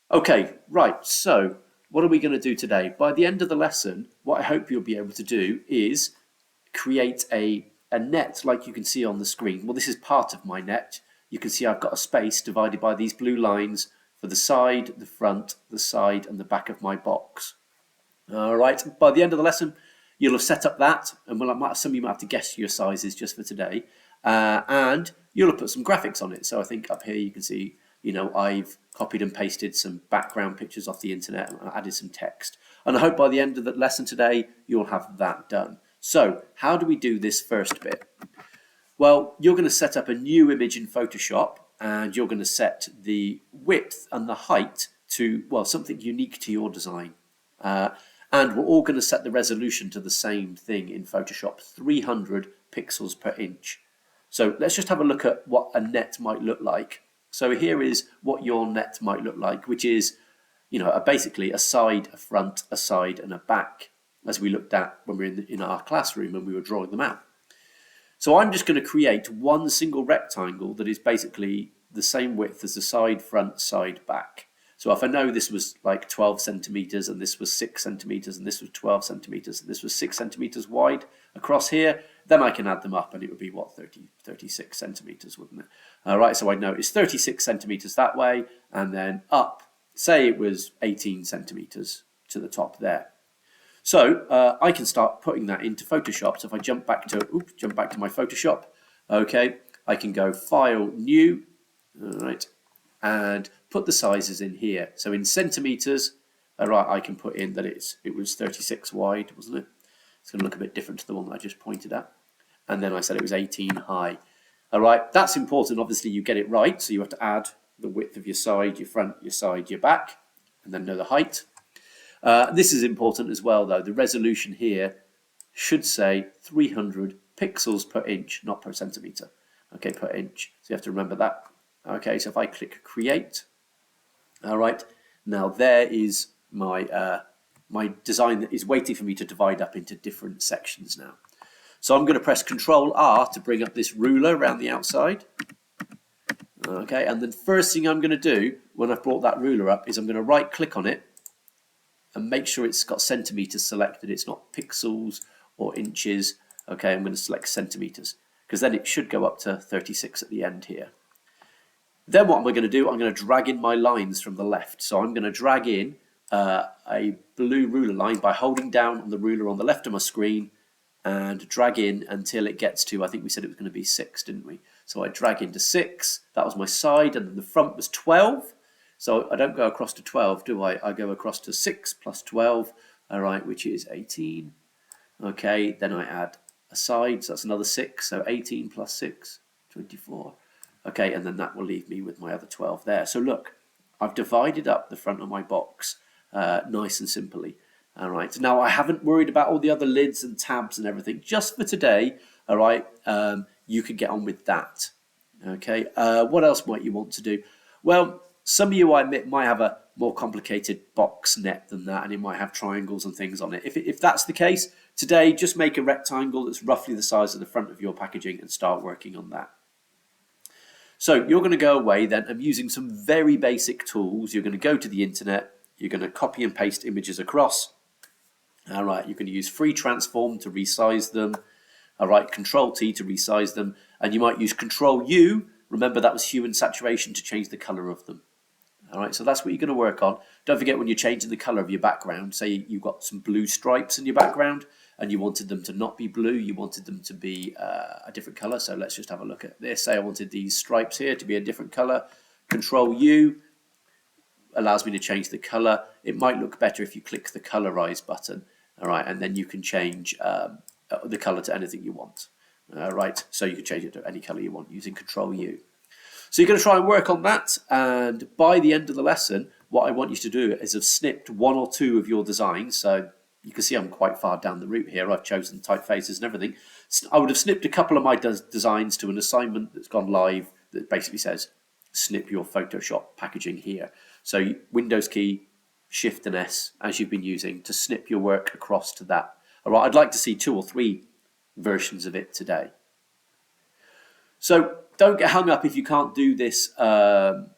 Okay, right, so what are we going to do today? By the end of the lesson, what I hope you'll be able to do is create a net like you can see on the screen. Well, this is part of my net. You can see I've got a space divided by these blue lines for the side, the front, the side, and the back of my box. All right, by the end of the lesson, you'll have set up that, and some of you might have to guess your sizes just for today, and you'll have put some graphics on it. So I think up here you can see, I've copied and pasted some background pictures off the internet and added some text. And I hope by the end of the lesson today, you'll have that done. So how do we do this first bit? Well, you're going to set up a new image in Photoshop, and you're going to set the width and the height to, well, something unique to your design. And we're all going to set the resolution to the same thing in Photoshop, 300 pixels per inch. So let's just have a look at what a net might look like. So here is what your net might look like, which is, basically a side, a front, a side, and a back, as we looked at when we were in our classroom and we were drawing them out. So I'm just going to create one single rectangle that is basically the same width as the side, front, side, back. So if I know this was like 12 centimeters and this was 6 centimeters and this was 12 centimeters and this was 6 centimeters wide across here, then I can add them up and it would be, 36 centimeters, wouldn't it? All right, so I know it's 36 centimeters that way, and then up, say it was 18 centimeters to the top there. So I can start putting that into Photoshop. So if I jump back to my Photoshop, okay, I can go File, New, all right, and put the sizes in here. So in centimeters, all right, I can put in that it was 36 wide, wasn't it? It's going to look a bit different to the one that I just pointed at. And then I said it was 18 high. All right, that's important. Obviously, you get it right. So you have to add the width of your side, your front, your side, your back, and then know the height. This is important as well, though. The resolution here should say 300 pixels per inch, not per centimeter. Okay, per inch. So you have to remember that. Okay, so if I click Create, all right, now there is my my design that is waiting for me to divide up into different sections now. So I'm going to press Control R to bring up this ruler around the outside. Okay, and the first thing I'm going to do when I've brought that ruler up is I'm going to right click on it and make sure it's got centimeters selected. It's not pixels or inches. Okay, I'm going to select centimeters because then it should go up to 36 at the end here. Then what am I going to do? I'm going to drag in my lines from the left. So I'm going to drag in a blue ruler line by holding down on the ruler on the left of my screen and drag in until it gets to, I think we said it was going to be 6, didn't we? So I drag into 6, that was my side, and then the front was 12. So I don't go across to 12, do I? I go across to 6 plus 12, all right, which is 18. Okay, then I add a side, so that's another 6, so 18 plus 6, 24. Okay, and then that will leave me with my other 12 there. So look, I've divided up the front of my box nice and simply. All right, now I haven't worried about all the other lids and tabs and everything. Just for today, all right, you could get on with that. Okay, what else might you want to do? Well, some of you, I admit, might have a more complicated box net than that, and it might have triangles and things on it. If that's the case, today just make a rectangle that's roughly the size of the front of your packaging and start working on that. So you're going to go away then and using some very basic tools. You're going to go to the internet. You're going to copy and paste images across. All right, you can use Free Transform to resize them. All right, Control T to resize them. And you might use Control U. Remember, that was hue and saturation to change the color of them. All right, so that's what you're going to work on. Don't forget when you're changing the color of your background, say you've got some blue stripes in your background and you wanted them to not be blue, you wanted them to be a different color. So let's just have a look at this. Say I wanted these stripes here to be a different color. Control U allows me to change the color. It might look better if you click the colorize button. All right, and then you can change the color to anything you want. All right, so you can change it to any color you want using Control U. So you're going to try and work on that, and by the end of the lesson, what I want you to do is have snipped 1 or 2 of your designs. So you can see I'm quite far down the route here. I've chosen typefaces and everything. I would have snipped a couple of my designs to an assignment that's gone live that basically says, snip your Photoshop packaging here. So Windows key, Shift and S, as you've been using, to snip your work across to that. All right, I'd like to see 2 or 3 versions of it today. So don't get hung up if you can't do this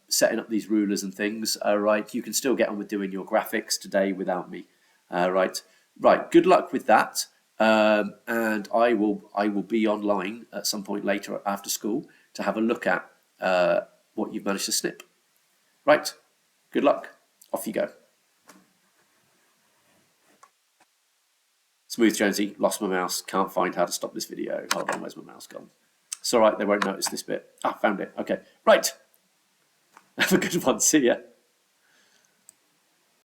setting up these rulers and things. Right, you can still get on with doing your graphics today without me. Right. Good luck with that. And I will be online at some point later after school to have a look at what you've managed to snip. Right. Good luck. Off you go. Smooth Jonesy, lost my mouse, can't find how to stop this video. Hold on, where's my mouse gone? It's all right, they won't notice this bit. Ah, found it. Okay, right. Have a good one. See ya.